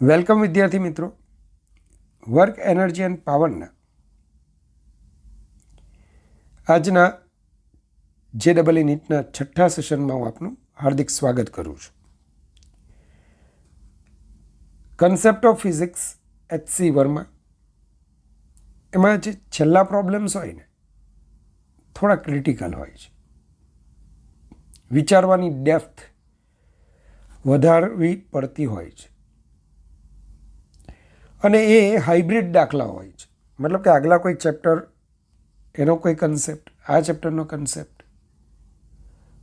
Welcome વિદ્યાર્થી મિત્રો. Work energy and પાવરના આજના JEE નીટના 6ઠ્ઠા સેશનમાં હું આપનું હાર્દિક સ્વાગત કરું છું. Concept of physics HC Verma, એમાં જે છેલ્લા પ્રોબ્લેમ્સ હોય ને થોડા ક્રિટિકલ હોય છે. વિચારવાની ડેપ્થ વધારવી પડતી હોય છે અને એ હાઇબ્રિડ દાખલા હોય છે. મતલબ કે આગલા કોઈ ચેપ્ટર એનો કોઈ કન્સેપ્ટ, આ ચેપ્ટરનો કન્સેપ્ટ,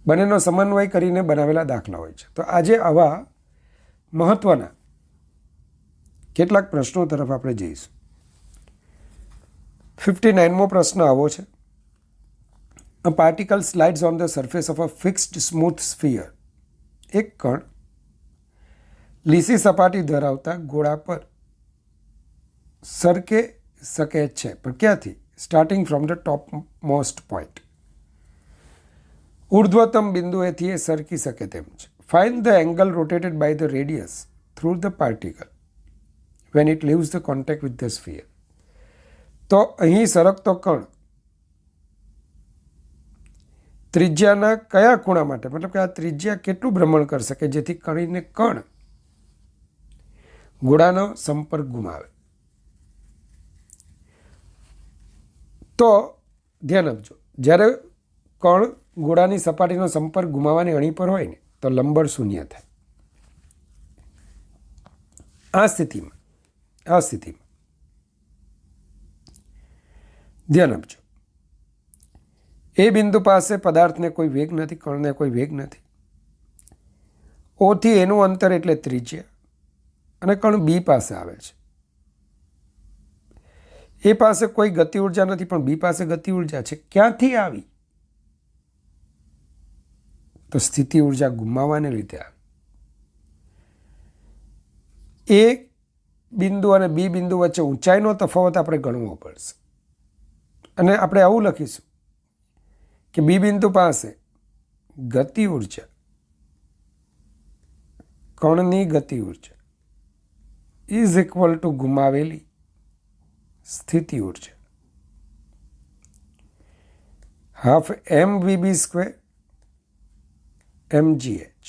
બંનેનો સમન્વય કરીને બનાવેલા દાખલા હોય છે. તો આજે આવા મહત્ત્વના કેટલાક પ્રશ્નો તરફ આપણે જઈશું. 59મો પ્રશ્ન આવો છે. A particle slides on the surface of a fixed smooth sphere. એક કણ લીસી સપાટી ધરાવતા ગોળા પર સરકે શકે છે, પણ ક્યાંથી? Starting from the top most point. ઉર્ધ્વતમ બિંદુએથી એ સરકી શકે તેમ છે. Find the angle rotated by the radius through the particle when it leaves the contact with the sphere. તો અહીં સરકતો કણ ત્રિજ્યાના કયા ખૂણા માટે, મતલબ કે આ ત્રિજ્યા કેટલું ભ્રમણ કરશે કે જેથી કણીને કણ ગોળાનો સંપર્ક ગુમાવે. તો ધ્યાન આપજો, જ્યારે કણ ગોળાની સપાટીનો સંપર્ક ગુમાવવાની અણી પર હોય ને તો લંબન શૂન્ય થાય. આ સ્થિતિમાં ધ્યાન આપજો, એ બિંદુ પાસે પદાર્થને કોઈ વેગ નથી, કણને કોઈ વેગ નથી. ઓથી એનું અંતર એટલે ત્રિજ્યા, અને કણ બી પાસે આવે છે. એ પાસે કોઈ ગતિ ઉર્જા નથી, પણ બી પાસે ગતિ ઉર્જા છે. ક્યાંથી આવી? તો સ્થિતિ ઉર્જા ગુમાવવાને લીધે આવી. એ બિંદુ અને બી બિંદુ વચ્ચે ઊંચાઈનો તફાવત આપણે ગણવો પડશે, અને આપણે આવું લખીશું કે બી બિંદુ પાસે ગતિ ઉર્જા, કણની ગતિ ઉર્જા ઇઝ ઇક્વલ ટુ ગુમાવેલી સ્થિતિ ઉર્જા હાફ mv²/mgh.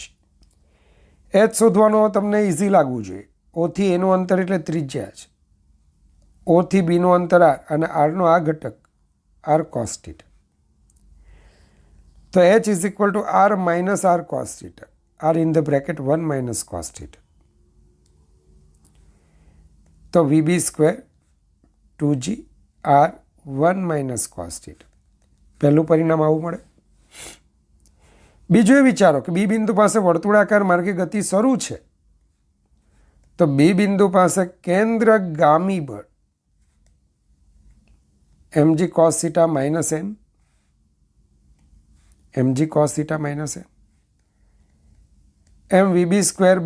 h શોધવાનો તમને ઇઝી લાગવું જોઈએ. ઓથી એનું અંતર એટલે ત્રિજ્યા છે, ઓથી બીનું અંતર r, અને આરનો આ ઘટક r cos θ. તો h is equal to r minus r cos θ, r in the bracket 1 minus cos θ. તો vb² 2g r 1 minus cos θ. પહેલું પરિણામ આવું મળે. બીજું એ વિચારો કે બી બિંદુ પાસે વર્તુળાકાર માર્ગે ગતિ શરૂ છે, તો બી બિંદુ પાસે કેન્દ્રગામી બળ mg cos θ minus n, mg cos θ minus n, mvb²/r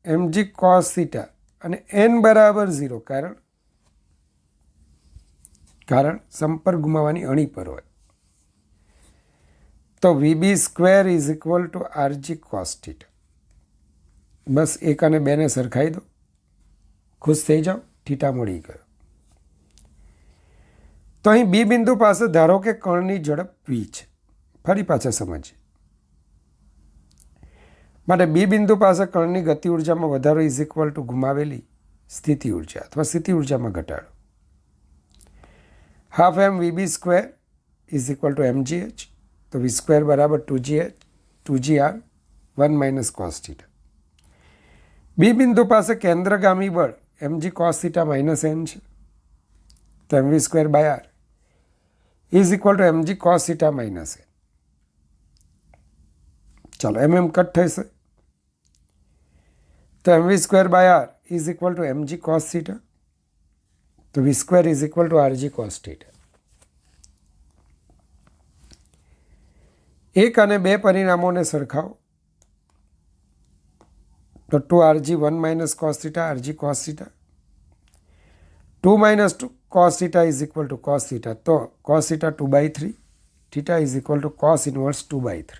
mg cos θ, અને n બરાબર 0, કારણ સંપર્ક ગુમાવવાની અણી પર હોય. તો vb² is equal to rg cos θ. બસ 1 અને 2 ને સરખાઈ દો, ખુશ થઈ જાઓ, થીટા મળી ગયો. તો અહીં બી બિંદુ પાસે ધારો કે કણની ઝડપ v છે. ફરી પાછા સમજીએ. માટે બી બિંદુ પાસે કણની ગતિ ઉર્જામાં વધારો ઇઝ ઇક્વલ ટુ ગુમાવેલી સ્થિતિ ઉર્જા અથવા સ્થિતિ ઉર્જામાં ઘટાડો. Half mvb² is equal two mgh. તો v² બરાબર 2gr 1 માઇનસ cos θ. બી બિંદુ પાસે કેન્દ્રગામી બળ mg cos θ માઇનસ n છે, તો mv²/r is equal to mg cos θ minus n. ચાલો એમ કટ થશે, તો mv²/r is equal to mg cos θ, તો v² is equal to rg cos θ. 1 અને 2 પરિણામોને સરખાવો, તો 2rg 1 minus cos θ rg cos θ. 2 minus 2 cos θ is equal to cos θ, તો cos θ 2/3, θ is equal to cos inverse 2/3.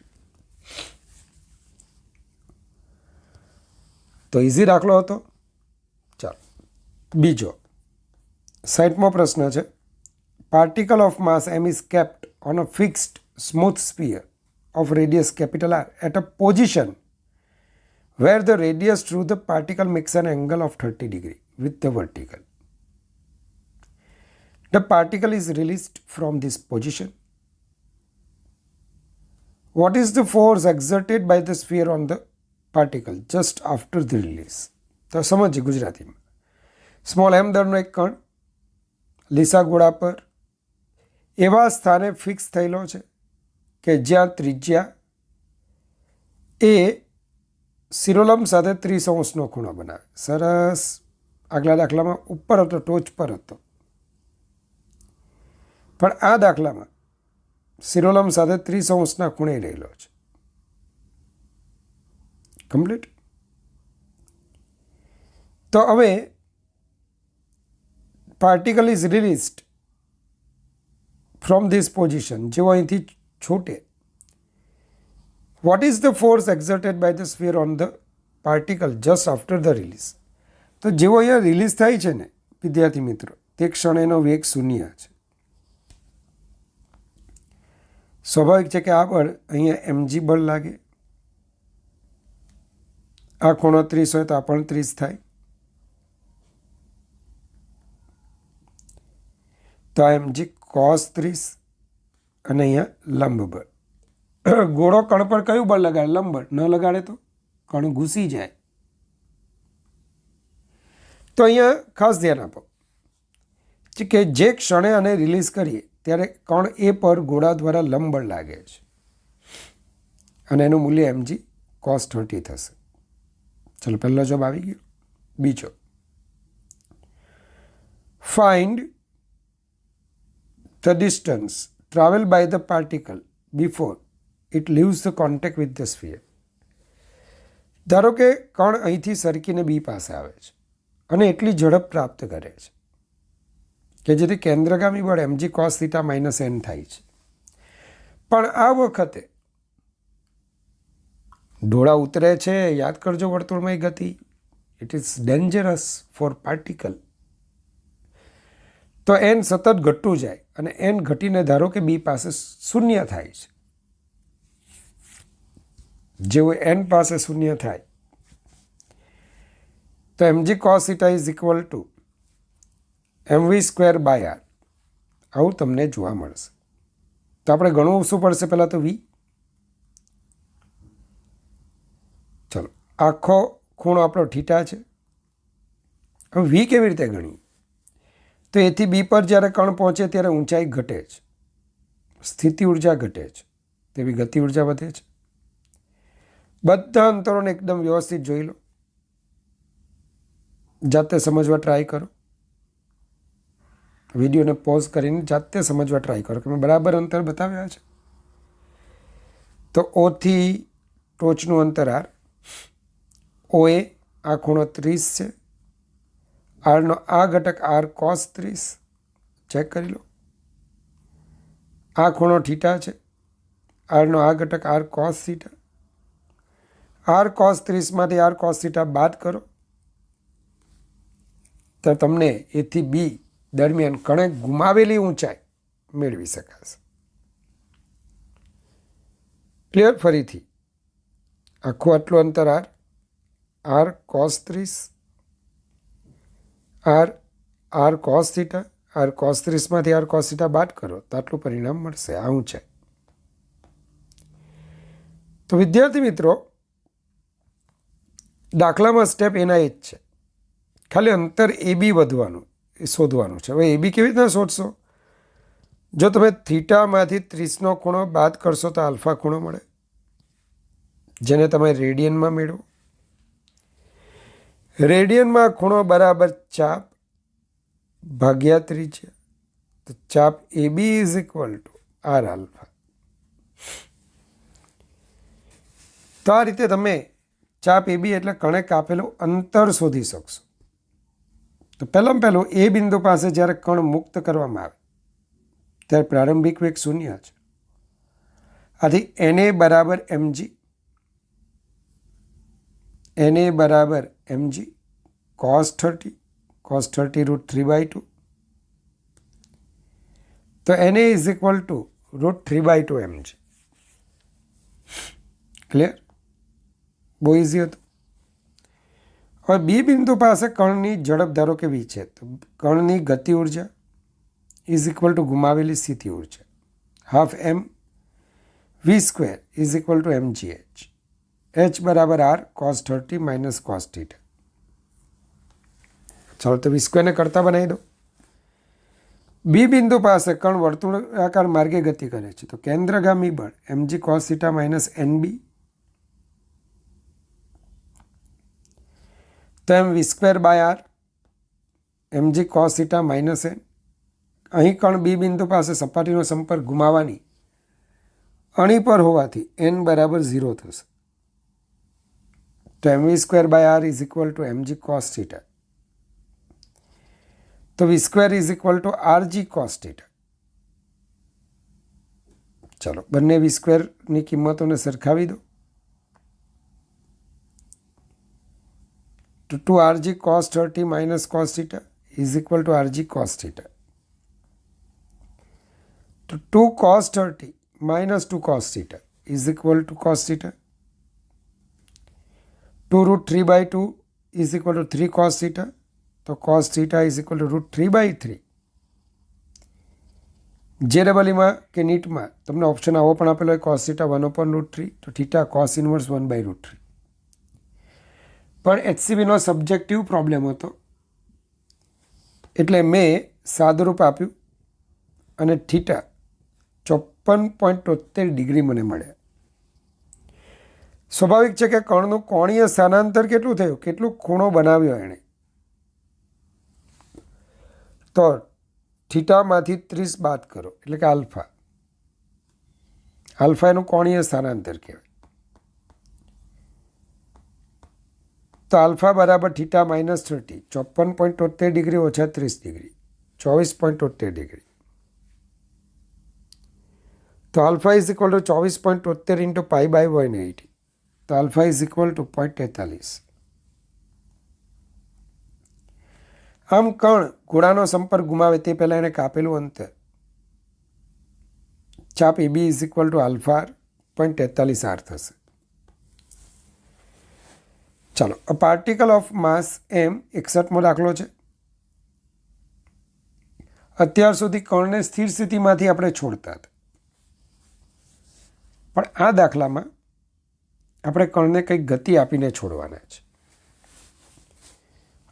તો ઇઝી દાખલો હતો. ચાલો બીજો 60મો પ્રશ્ન છે. Particle of mass m is kept on a fixed smooth sphere of radius capital R at a position where the radius through the particle makes an angle of 30 degree with the vertical. The particle is released from this position. What is the force exerted by the sphere on the particle just after the release? તો સમજીએ ગુજરાતીમાં. Small m દળનો એક કણ લીસા ગોળા પર એવા સ્થાને fix થયેલો છે કે જ્યાં ત્રિજ્યા એ શિરોલંબ સાથે 30° ખૂણો બનાવે. સરસ. આગલા દાખલામાં ઉપર હતો, ટોચ પર હતો, પણ આ દાખલામાં શિરોલંબ સાથે 30° ખૂણે રહેલો છે. કમ્પ્લીટ. તો હવે particle is released from this position, જેવો અહીંથી છૂટે. What is the force exerted by the sphere on the particle just after the release? તો જેવો અહીંયા રિલીઝ થાય છે ને વિદ્યાર્થી મિત્રો, તે ક્ષણે એનો વેગ 0 છે. સ્વાભાવિક છે કે આ બળ અહીંયા mg બળ લાગે. આ ખૂણો 30 હોય તો આ પણ 30 થાય. તો આ mg cos 30 અને અહીંયા લંબ બળ. ગોળો કણ પર કયું બળ લગાડે? લંબ બળ. ન લગાડે તો કણ ઘૂસી જાય. તો અહીંયા ખાસ ધ્યાન આપો કે જે ક્ષણે આને રિલીઝ કરીએ ત્યારે કણ એ પર ગોળા દ્વારા લંબ બળ લાગે છે અને એનું મૂલ્ય mg cos 30 થશે. ચલો પહેલો જવાબ આવી ગયો. બીજો, find the distance traveled by the particle before it leaves the contact with the sphere. ધારો કે કણ અહીંથી સરકીને બી પાસે આવે છે અને એટલી ઝડપ પ્રાપ્ત કરે છે કે જેથી કેન્દ્રગામી બળ mg cos θ - n થાય છે. પણ આ વખતે ઢોળા ઉતરે છે. યાદ કરજો વર્તુળમય ગતિ. It is dangerous for particle. તો n સતત ઘટતું જાય અને n ઘટીને ધારો કે બી પાસે 0 થાય છે. જેવું n પાસે 0 થાય તો mg cos θ is equal to mv²/r. આવું તમને જોવા મળશે. તો આપણે ગણવું શું પડશે? પહેલાં તો v. ચલો, આખો ખૂણો આપણો થીટા છે. હવે v કેવી રીતે ગણીએ? તો એથી બી પર જ્યારે કણ પહોંચે ત્યારે ઊંચાઈ ઘટે છે, સ્થિતિ ઉર્જા ઘટે છે, તેવી ગતિ ઉર્જા વધે છે. બધા અંતરોને એકદમ વ્યવસ્થિત જોઈ લો. જાતે સમજવા ટ્રાય કરો. વિડીયોને પોઝ કરીને જાતે સમજવા ટ્રાય કરો કે મેં બરાબર અંતર બતાવ્યા છે. તો ઓથી ટોચનું અંતર r. OA આ ખૂણો 30 છે. આરનો આ ઘટક r cos 30 ચેક કરી લો. આ ખૂણો થીટા છે. આરનો આ ઘટક r cos θ. r cos 30માંથી r cos θ બાદ કરો તો તમને એથી બી દરમિયાન કણે ગુમાવેલી ઊંચાઈ મેળવી શકાશે. ક્લિયર? ફરીથી આખું આટલું અંતર r cos 30, r cos θ, r cos 30માંથી r cos θ બાદ કરો તો આટલું પરિણામ મળશે. આ ઊંચાઈ. તો વિદ્યાર્થી મિત્રો, દાખલામાં સ્ટેપ એના એ જ છે. ખાલી અંતર AB વધવાનું એ શોધવાનું છે. હવે AB કેવી રીતના શોધશો? જો તમે થીટામાંથી 30નો ખૂણો બાદ કરશો તો આલ્ફા ખૂણો મળે, જેને તમે રેડિયનમાં મેળવો. રેડિયનમાં ખૂણો બરાબર ચાપ ભાગ્યા ત્રિજ્યા. તો ચાપ AB is equal to r alpha. તો આ રીતે તમે ચાપ AB એટલે કણે કાપેલું અંતર શોધી શકશો. તો પહેલાં પહેલું એ બિંદુ પાસે જ્યારે કણ મુક્ત કરવામાં આવે ત્યારે પ્રારંભિક વેગ 0 છે. આથી NA બરાબર mg, NA બરાબર mg cos 30 √3/2. તો Na is equal two √3/2 mg. Clear? બહુ ઇઝી હતું. હવે બી બિંદુ પાસે કણની ઝડપ ધારો કે v છે, તો કણની ગતિ ઉર્જા ઇઝ ઇક્વલ ટુ ગુમાવેલી સ્થિતિ ઉર્જા half m v² is equal two mgh. h બરાબર r cos 30 માઇનસ cos θ. ચાલો તો v² ને કરતા બનાવી દો. બી બિંદુ પાસે કણ વર્તુળાકાર માર્ગે ગતિ કરે છે, તો કેન્દ્રગામી બળ mg cos θ માઇનસ nb, તો M v²/r mg cos θ minus n. અહીં કણ બી બિંદુ પાસે સપાટીનો સંપર્ક ગુમાવવાની અણી પર હોવાથી n બરાબર 0 થશે. તો mv²/r is equal to mg cos θ. તો v² is equal to rg cos θ. ચલો બંને v²ની કિંમતોને સરખાવી દો. તો 2rg cos 30 minus cos θ is equal to rg cos θ. તો 2 cos 30 minus 2 cos θ is equal to cos θ. 2 √3/2 is equal to 3 cos θ. તો cos θ is equal to √3/3. JEE કે નીટમાં તમને ઓપ્શન આવો પણ આપેલો હોય cos θ 1/√3, તો θ cos ઇન્વર્સ 1/√3. પણ HCBનો સબ્જેક્ટિવ પ્રોબ્લેમ હતો એટલે મેં સાદુરૂપ આપ્યું અને θ 54.73 ડિગ્રી મને મળે. સ્વાભાવિક છે કે કણનું કોણીય સ્થાનાંતર કેટલું થયું, કેટલું ખૂણો બનાવ્યો એણે. તો થીટામાંથી 30 બાદ કરો એટલે કે આલ્ફા. આલ્ફા એનું કોણીય સ્થાનાંતર કહેવાય. તો આલ્ફા બરાબર θ માઇનસ 30, 54.73 ડિગ્રી ઓછા 30 ડિગ્રી, 24.73 ડિગ્રી. તો alpha is equal to 24.73 into π/180. તો આલ્ફા ઇઝ ઇક્વલ ટુ 0.43. આમ કણ ગોળાનો સંપર્ક ગુમાવે તે પહેલાં એને કાપેલું અંતર ચાપ AB is equal to alpha 0.43 r થશે. ચાલો, અ પાર્ટિકલ ઓફ માસ m 61મો દાખલો છે. અત્યાર સુધી કણને સ્થિર સ્થિતિમાંથી આપણે છોડતા હતા, પણ આ દાખલામાં આપણે કણને કંઈક ગતિ આપીને છોડવાના છે.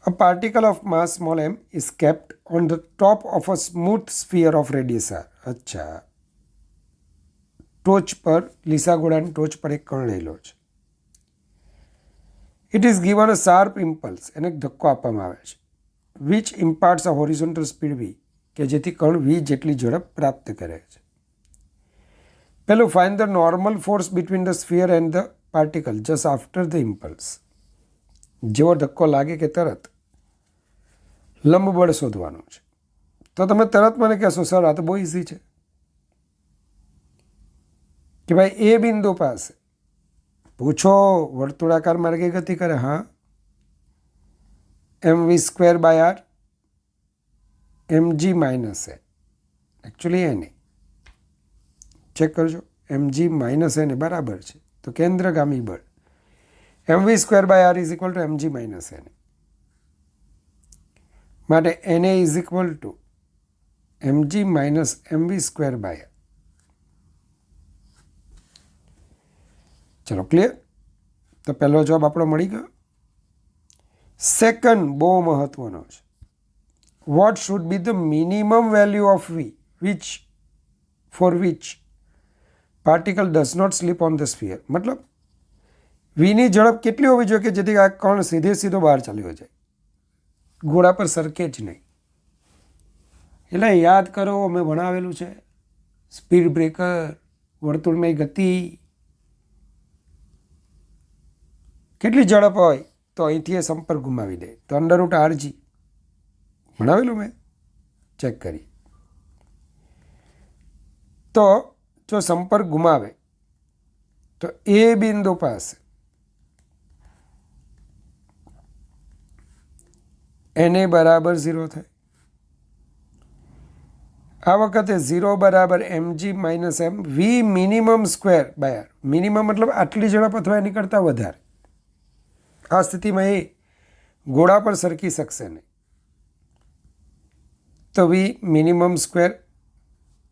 A particle of mass small m is kept on the top of a smooth sphere of radius r. અચ્છા, ટોચ પર, લીસા ગોળાની ટોચ પર એક કણ રહેલો છે. It is given a sharp impulse, એને એક ધક્કો આપવામાં આવે છે, which imparts a horizontal speed v, કે જેથી કણ v જેટલી ઝડપ પ્રાપ્ત કરે છે. પહેલું, find the normal force between the sphere and the particle just after the impulse. જેવો ધક્કો લાગે કે તરત લંબબળ શોધવાનું છે. તો તમે તરત મને કહેશો સર આ તો બહુ ઇઝી છે કે ભાઈ એ બિંદુ પાસે પૂછો વર્તુળાકાર માર્ગે ગતિ કરે. હા, mv²/r mg minus n. Actually એને ચેક કરજો, mg માઇનસ n બરાબર છે. તો કેન્દ્રગામી બળ mv²/r is equal to mg minus n. માટે Na is equal to mg minus mv²/r. ચલો ક્લિયર? તો પહેલો જવાબ આપણો મળી ગયો. સેકન્ડ બહુ મહત્વનો છે. What should be the minimum value of v which for which particle does not slip on the sphere. મતલબ વીની ઝડપ કેટલી હોવી જોઈએ કે જેથી આ કણ સીધો બહાર ચાલ્યો જાય, ગોળા પર સરકે જ નહીં. એટલે યાદ કરો, મેં ભણાવેલું છે સ્પીડ બ્રેકર, વર્તુળમય ગતિ. કેટલી ઝડપ હોય તો અહીંથી એ સંપર્ક ગુમાવી દે, તો √rg ભણાવેલું મેં, ચેક કરી. તો જો સંપર્ક ગુમાવે તો એ બિંદુ પાસે એને બરાબર 0 થાય. આ વખતે 0 બરાબર mg minus m v minimum square by r. Minimum મતલબ આટલી ઝડપ અથવા એની કરતાં વધારે. આ સ્થિતિમાં એ ગોળા પર સરકી શકશે નહીં. તો વી મિનિમમ સ્ક્વેર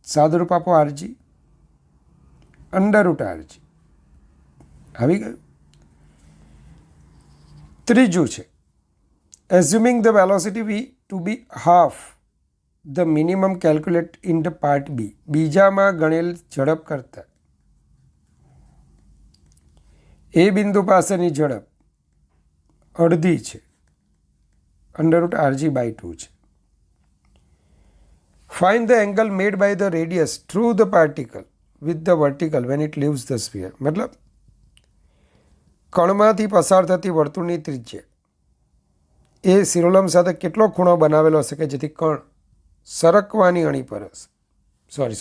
સાદુરૂપ આપો આરજી અંડર રૂટ આરજી આવી ગયું. ત્રીજું છે assuming the velocity V to be half the minimum calculate in the part B. બીજામાં ગણેલ ઝડપ કરતાં એ બિંદુ પાસેની ઝડપ અડધી છે, અંડર રૂટ આરજી બાય 2 છે. Find the angle made by the radius through the particle with the vertical when it leaves the sphere. મતલબ કણમાંથી પસાર થતી વર્તુળની ત્રિજ્યા એ શિરોલંબ સાથે કેટલો ખૂણો બનાવેલો હશે કે જેથી કણ સરકવાની અણી પર હશે. સોરી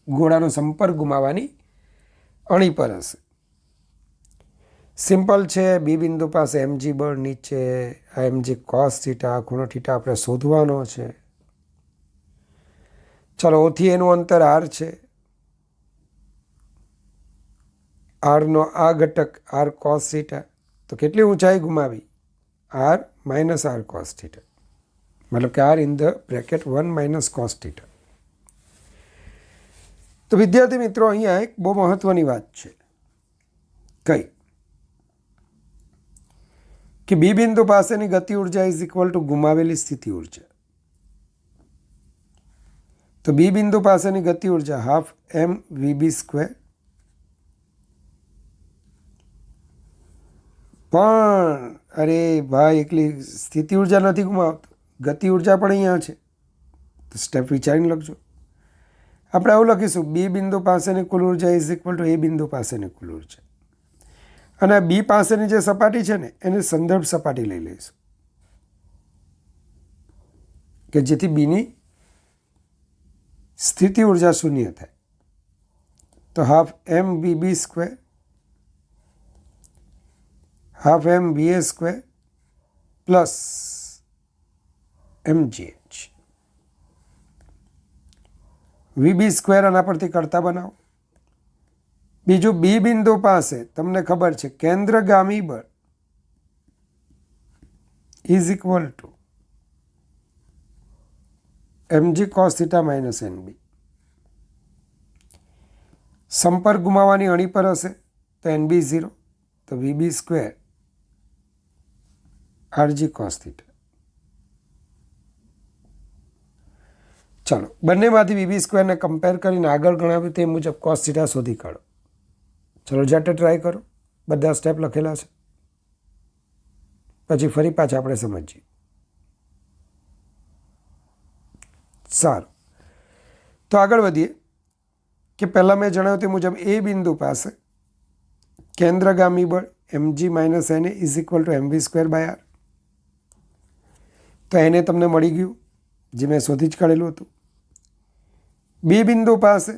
ગોળાનો સંપર્ક ગુમાવવાની અણી પર હશે. સિમ્પલ છે. બી બિંદુ પાસે એમજી બળ નીચે, આ એમજી કોસ થીટા, ખૂણો થીટા આપણે શોધવાનો છે. ચલો ઓથી એનું અંતર આર છે. આરનો આ ઘટક આર કોસ થીટા, તો કેટલી ઊંચાઈ ગુમાવી? R minus r cos theta, મતલબ કે r in the bracket 1 minus cos theta. તો વિદ્યાર્થી મિત્રો અહીંયા એક બહુ મહત્વની વાત છે. કઈ? કે બી બિંદુ પાસેની ગતિ ઉર્જા ઇઝ ઇક્વલ ટુ ગુમાવેલી સ્થિતિ ઉર્જા. તો બી બિંદુ પાસેની ગતિ ઉર્જા હાફ એમ વીબી સ્ક્વેર, પણ અરે ભાઈ એકલી સ્થિતિ ઉર્જા નથી ગુમાવતો, ગતિ ઉર્જા પણ અહીંયા છે. તો સ્ટેપ વિચારીને લખજો. આપણે આવું લખીશું બી બિંદુ પાસેની કુલ ઉર્જા ઇઝ ઇક્વલ ટુ એ બિંદુ પાસેની કુલ ઉર્જા. અને બી પાસેની જે સપાટી છે ને એને સંદર્ભ સપાટી લઈ લઈશું કે જેથી બીની સ્થિતિ ઉર્જા શૂન્ય થાય. તો half M B B square half M V A square plus mgh. V B square આના પરથી કરતા બનાવો. બીજું બી બિંદુ પાસે તમને ખબર છે કેન્દ્રગામી બળ is equal to mg cos theta minus NB. સંપર્ક ગુમાવવાની અણી પર હશે તો એનબી 0, તો V B square R G cos theta. ચાલો બંનેમાંથી વીબી સ્ક્વેરને કમ્પેર કરીને આગળ ગણાવ્યું તે મુજબ કોસ થીટા શોધી કાઢો. ચલો જાતે ટ્રાય કરો. બધા સ્ટેપ લખેલા છે, પછી ફરી પાછા આપણે સમજીએ. સારું, તો આગળ વધીએ કે પહેલાં મેં જણાવ્યું તે મુજબ એ બિંદુ પાસે કેન્દ્રગામી બળ mg minus N is equal to mv square by r. તો એને તમને મળી ગયું જે મેં શોધી જ કાઢેલું હતું. બી બિંદુ પાસે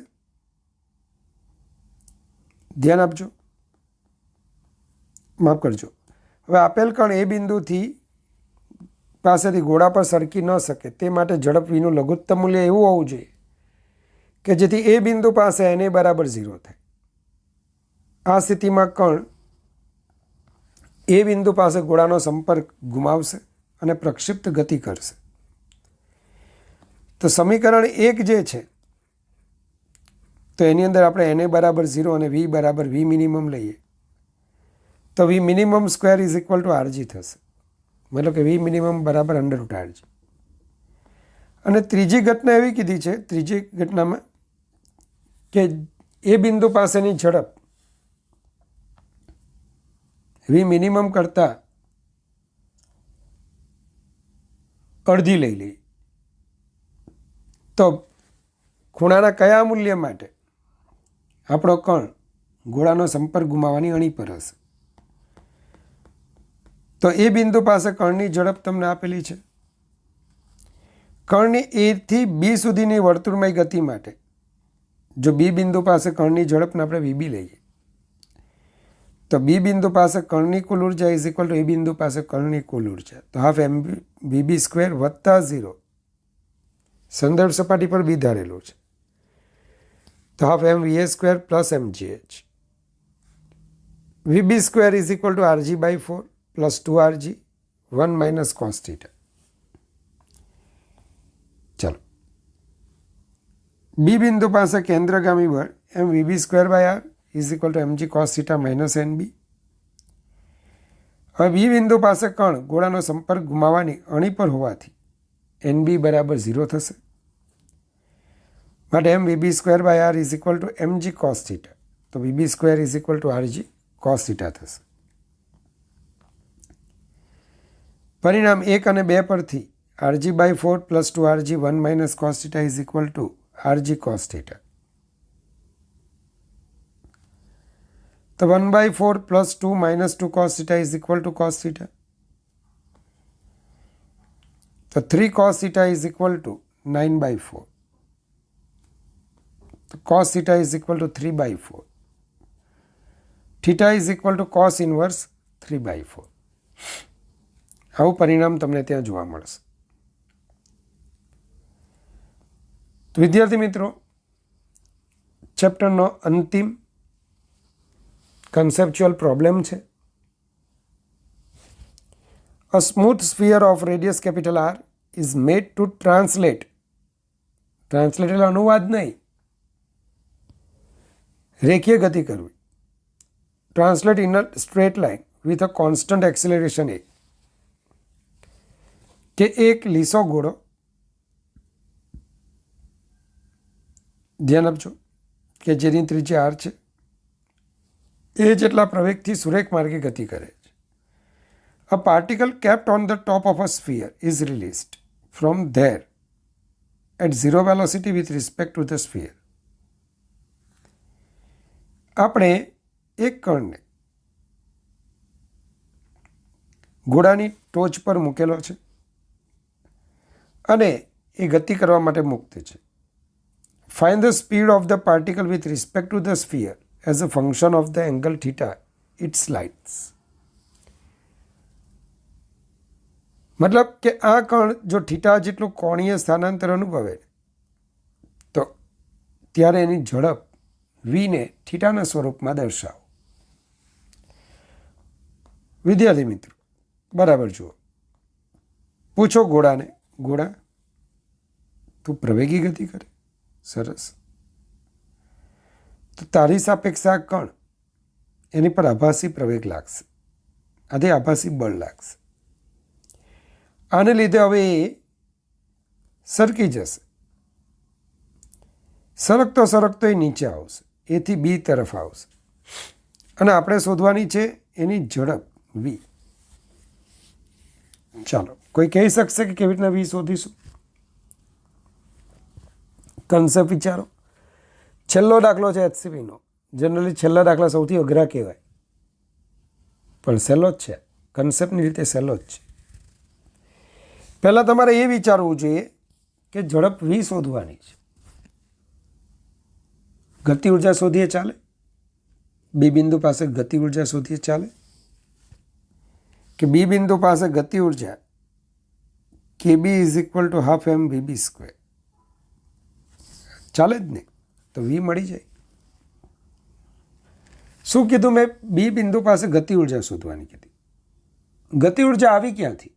ધ્યાન આપજો, માફ કરજો, હવે આપેલ કણ એ બિંદુથી પાસેથી ગોળા પર સરકી ન શકે તે માટે ઝડપ વીનું લઘુત્તમ મૂલ્ય એવું હોવું જોઈએ કે જેથી એ બિંદુ પાસે એને બરાબર 0 થાય. આ સ્થિતિમાં કણ એ બિંદુ પાસે ગોળાનો સંપર્ક ગુમાવશે અને પ્રક્ષિપ્ત ગતિ કરશે. તો સમીકરણ 1 જે છે તો એની અંદર આપણે એને બરાબર 0 અને વી બરાબર વી મિનિમમ લઈએ તો V minimum square is equal to R G થશે. મતલબ કે વી મિનિમમ બરાબર અંડર રૂટ આરજી. અને ત્રીજી ઘટના એવી કીધી છે, ત્રીજી ઘટનામાં કે એ બિંદુ પાસેની ઝડપ વી મિનિમમ કરતાં અડધી લઈ લઈએ તો ખૂણાના કયા મૂલ્ય માટે આપણો કણ ગોળાનો સંપર્ક ગુમાવવાની અણી પર હશે? તો એ બિંદુ પાસે કણની ઝડપ તમને આપેલી છે. કણની એ થી બી સુધીની વર્તુળમય ગતિ માટે જો બી બિંદુ પાસે કણની ઝડપને આપણે વીબી લઈએ તો બી બિંદુ પાસે કણની કુલ ઉર્જા ઇઝ ઇક્વલ ટુ એ બિંદુ પાસે કણની કુલ ઉર્જા. તો હાફ એમ વીબી સ્ક્વેર વત્તા 0 સંદર્ભ સપાટી પર બી ધારેલું છે. તો half M V A square plus M G H. V B square is equal to R G by 4 plus 2 R G 1 minus cos theta. ચલો, બી બિંદુ પાસે કેન્દ્રગામી બળ M VB square by R is equal to M G cos theta minus N B. હવે B બિંદુ પાસે કણ ગોળાનો સંપર્ક ગુમાવવાની અણી પર હોવાથી એનબી બરાબર 0 થશે. માટે M VB square by R is equal to M G cos theta. તો V B square is equal to R G cos theta થશે. પરિણામ 1 અને 2 પરથી R G by 4 plus 2 R G 1 minus cos theta is equal to R G cos theta. તો 1 by 4 plus 2 minus 2 cos theta is equal to cos theta. So 3 cos theta is equal to 9 by 4. So cos theta is equal to 3 by 4. Theta is equal to cos inverse 3 by 4. આવું પરિણામ તમને ત્યાં જોવા મળશે. તો વિદ્યાર્થી મિત્રો, ચેપ્ટરનો અંતિમ conceptual problem છે. A smooth sphere of radius capital R is made to translate એટલે અનુવાદ નહીં, રેખીય ગતિ કરવી. Translate in a straight line with a constant acceleration a. કે એક લીસો ગોળો, ધ્યાન આપજો કે જેની ત્રિજ્યા R છે, એ જેટલા પ્રવેગથી સુરેખ માર્ગે ગતિ કરે છે. A particle kept on the top of a sphere is released from there at zero velocity with respect to the sphere. આપણે એક કણને ઘોડાની ટોચ પર મૂકેલો છે અને એ ગતિ કરવા માટે મુક્ત છે. Find the speed of the particle with respect to the sphere as a function of the angle theta it slides. મતલબ કે આ કણ જો થીટા જેટલું કોણીય સ્થાનાંતર અનુભવે તો ત્યારે એની ઝડપ વીને થીટાના સ્વરૂપમાં દર્શાવો. વિદ્યાર્થી મિત્રો, બરાબર જુઓ. પૂછો ઘોડાને, ઘોડા તું પ્રવેગી ગતિ કરે. સરસ. તો તારી સાપેક્ષે આ કણ એની પર આભાસી પ્રવેગ લાગશે, આથી આભાસી બળ લાગશે. આને લીધે હવે એ સરકી જશે. સરકતો એ નીચે આવશે, એથી બી તરફ આવશે અને આપણે શોધવાની છે એની ઝડપ વી. ચાલો, કોઈ કહી શકશે કે કેવી રીતના વી શોધીશું? કન્સેપ્ટ વિચારો. છેલ્લો દાખલો છે HCPનો. જનરલી છેલ્લા દાખલા સૌથી અઘરા કહેવાય, પણ સહેલો જ છે. કન્સેપ્ટની રીતે સહેલો જ છે. પહેલાં તમારે એ વિચારવું જોઈએ કે ઝડપ વી શોધવાની છે. ગતિ ઉર્જા શોધીએ ચાલે? બી બિંદુ પાસે ગતિ ઉર્જા શોધીએ ચાલે? કે બી બિંદુ પાસે ગતિ ઉર્જા KB is equal to half m VB square ચાલે જ નહીં, તો વી મળી જાય. શું કીધું મેં? બી બિંદુ પાસે ગતિ ઉર્જા શોધવાની કીધી. ગતિ ઉર્જા આવી ક્યાંથી?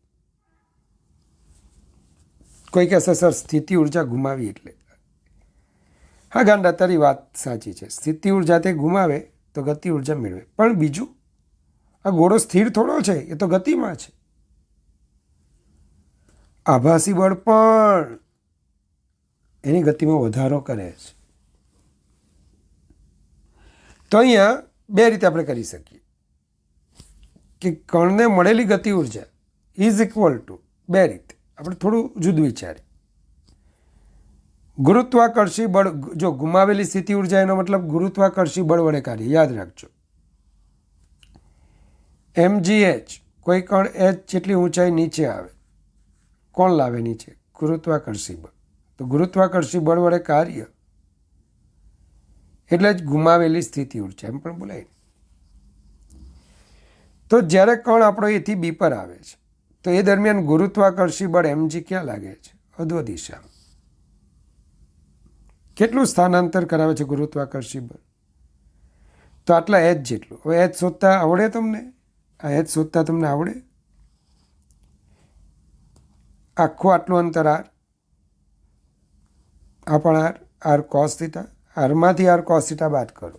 કોઈ કહેશે સર સ્થિતિ ઉર્જા ગુમાવી એટલે. હા ગાંડા, તારી વાત સાચી છે. સ્થિતિ ઉર્જા તે ગુમાવે તો ગતિ ઉર્જા મેળવે. પણ બીજું, આ ઘોડો સ્થિર થોડો છે, એ તો ગતિમાં છે. આભાસી બળ પણ એની ગતિમાં વધારો કરે છે. તો અહીંયા બે રીતે આપણે કરી શકીએ કે કણને મળેલી ગતિ ઉર્જા ઇઝ ઇક્વલ ટુ બે રીતે. આપણે થોડું જુદું વિચારીએ. ગુરુત્વાકર્ષી બળ, જો ગુમાવેલી સ્થિતિ ઉર્જા એનો મતલબ ગુરુત્વાકર્ષી બળ વડે કાર્ય. યાદ રાખજો, mgh કોઈ કણ h જેટલી ઊંચાઈ નીચે આવે, કોણ લાવે નીચે? ગુરુત્વાકર્ષી બળ. તો ગુરુત્વાકર્ષી બળ વડે કાર્ય એટલે જ ગુમાવેલી સ્થિતિ ઉર્જા એમ પણ બોલાય. તો જ્યારે કણ આપણો એથી બી પર આવે છે તો એ દરમિયાન ગુરુત્વાકર્ષી બળ mg ક્યાં લાગે છે? અધો દિશામાં. કેટલું સ્થાનાંતર કરાવે છે ગુરુત્વાકર્ષી બળ? તો આટલા h જેટલું. હવે h શોધતા આવડે તમને? આ h શોધતા તમને આવડે? આખું આટલું અંતર r, આ પણ r cos થીટા, rમાંથી r cos થીટા બાદ કરો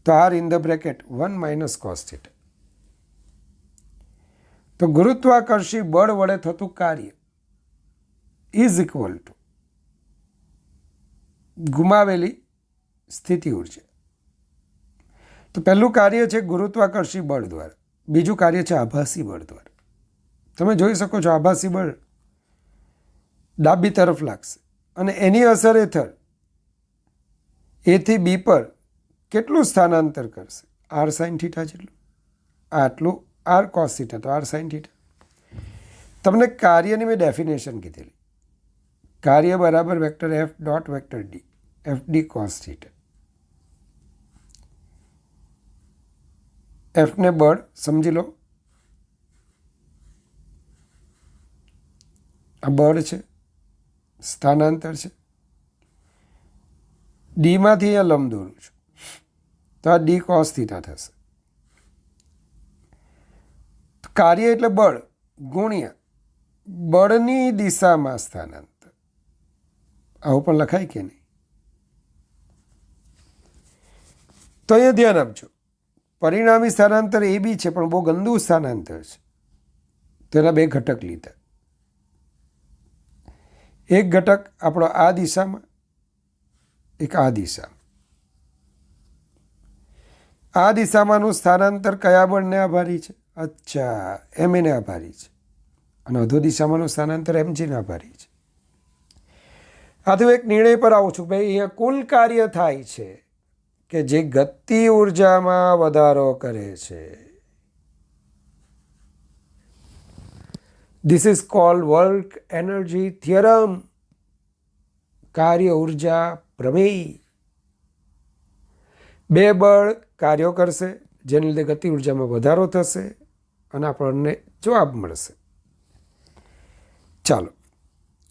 તો r in the bracket 1 minus cos theta. તો ગુરુત્વાકર્ષી બળ વડે થતું કાર્ય ઇઝ ઇક્વલ ટુ ગુમાવેલી સ્થિતિ ઉર્જા. તો પહેલું કાર્ય છે ગુરુત્વાકર્ષી બળ દ્વારા, બીજું કાર્ય છે આભાસી બળ દ્વારા. તમે જોઈ શકો છો આભાસી બળ ડાબી તરફ લાગશે અને એની અસર હેઠળ એથી બી પર કેટલું સ્થાનાંતર કરશે? r sin થીટા જેટલું. આટલું r cos થીટા, તો r sin થીટા. તમને કાર્યની મેં ડેફિનેશન કીધેલી. કાર્ય બરાબર vector f dot vector d, F D cos theta. એફને બળ સમજી લો, આ બળ છે, સ્થાનાંતર છે. ડીમાંથી અહીંયા લંબ દોરું છું તો આ ડી cos થીટા થશે. કાર્ય એટલે બળ ગુણ્યા બળની દિશામાં સ્થાનાંતર. આવું પણ લખાય કે નહીં? તો અહીંયા ધ્યાન આપજો, પરિણામી સ્થાનાંતર એ બી છે પણ બહુ ગંદુ સ્થાનાંતર છે. તેના બે ઘટક લીધા. એક ઘટક આપણો આ દિશામાં, એક આ દિશામાં. આ દિશામાંનું સ્થાનાંતર કયા બળને આભારી છે? અચ્છા, એમ એને આભારી છે. અને અધો દિશામાંનું સ્થાનાંતર mgને આભારી છે. આ તો એક નિર્ણય પર આવું છું ભાઈ, અહીંયા કુલ કાર્ય થાય છે કે જે ગતિ ઉર્જામાં વધારો કરે છે. This is called work energy theorem, કાર્ય ઉર્જા પ્રમેય. બે બળ કાર્યો કરશે જેને લીધે ગતિ ઉર્જામાં વધારો થશે અને આપણને જવાબ મળશે. ચાલો,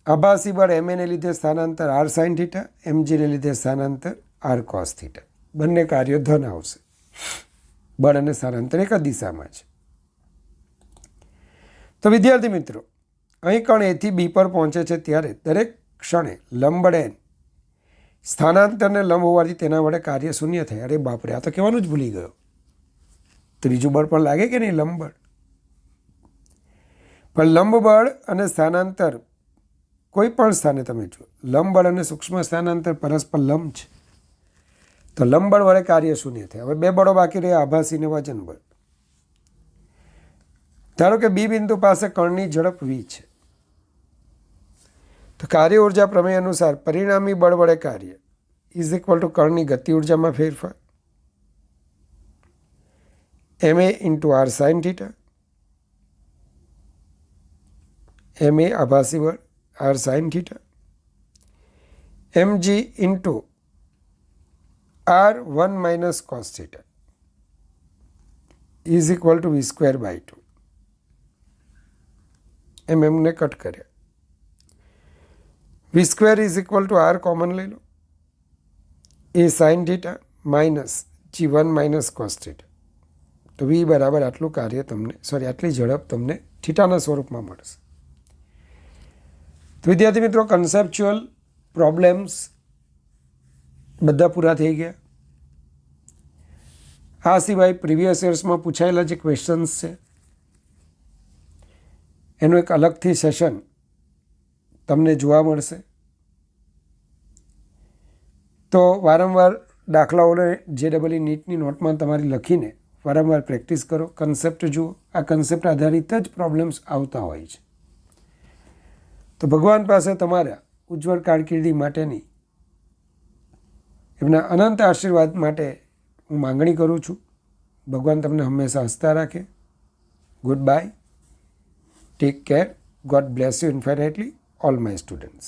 આભાસી બળ m ને લીધે સ્થાનાંતર r sin થીટા, mg ને લીધે સ્થાનાંતર r cos થીટા. બંને કાર્યો ધન આવશે. બળ અને સ્થાનાંતર એક જ દિશામાં છે. તો વિદ્યાર્થી મિત્રો, અહીં કણ એથી બી પર પહોંચે છે ત્યારે દરેક ક્ષણે લંબ બળ n સ્થાનાંતરને લંબ હોવાથી તેના વડે કાર્ય શૂન્ય થાય. અરે બાપરે, આ તો કહેવાનું જ ભૂલી ગયો. ત્રીજું બળ પણ લાગે કે નહીં? લંબ બળ. પણ લંબ બળ અને સ્થાનાંતર કોઈ પણ સ્થાને તમે જુઓ, લંબ બળ અને સૂક્ષ્મ સ્થાનાંતર પરસ્પર લંબ છે. તો લંબ બળ વડે કાર્ય શૂન્ય થાય. હવે બે બળો બાકી રહ્યા, આભાસી ને વજન બળ. ધારો કે બી બિંદુ પાસે કણની ઝડપ v છે. તો કાર્ય ઉર્જા પ્રમેય અનુસાર પરિણામી બળ વડે કાર્ય ઇઝ ઇક્વલ ટુ કણની ગતિ ઉર્જામાં ફેરફાર ma into r sin theta, ma આભાસી બળ r sin theta, mg into r 1 minus cos theta is equal to v square by 2. એમને કટ કર્યા. V square is equal to r common લઈ લો, A sin theta minus g1 minus cos theta. તો v બરાબર આટલું કાર્ય તમને, આટલી ઝડપ તમને થીટાના સ્વરૂપમાં મળશે. તો વિદ્યાર્થી મિત્રો, કન્સેપ્ચ્યુઅલ પ્રોબ્લેમ્સ બધા પૂરા થઈ ગયા. આ સિવાય પ્રીવિયસ યર્સમાં પૂછાયેલા જે ક્વેશ્ચન્સ છે એનું એક અલગથી સેશન તમને જોવા મળશે. તો વારંવાર દાખલાઓને JEE નીટની નોટમાં તમારી લખીને વારંવાર પ્રેક્ટિસ કરો, કન્સેપ્ટ જુઓ. આ કન્સેપ્ટ આધારિત જ પ્રોબ્લેમ્સ આવતા હોય છે. તો ભગવાન પાસે તમારા ઉજ્જવળ કારકિર્દી માટેની એમના અનંત આશીર્વાદ માટે હું માંગણી કરું છું. ભગવાન તમને હંમેશા હસતા રાખે. Good bye, take care, God bless you infinitely, all my students.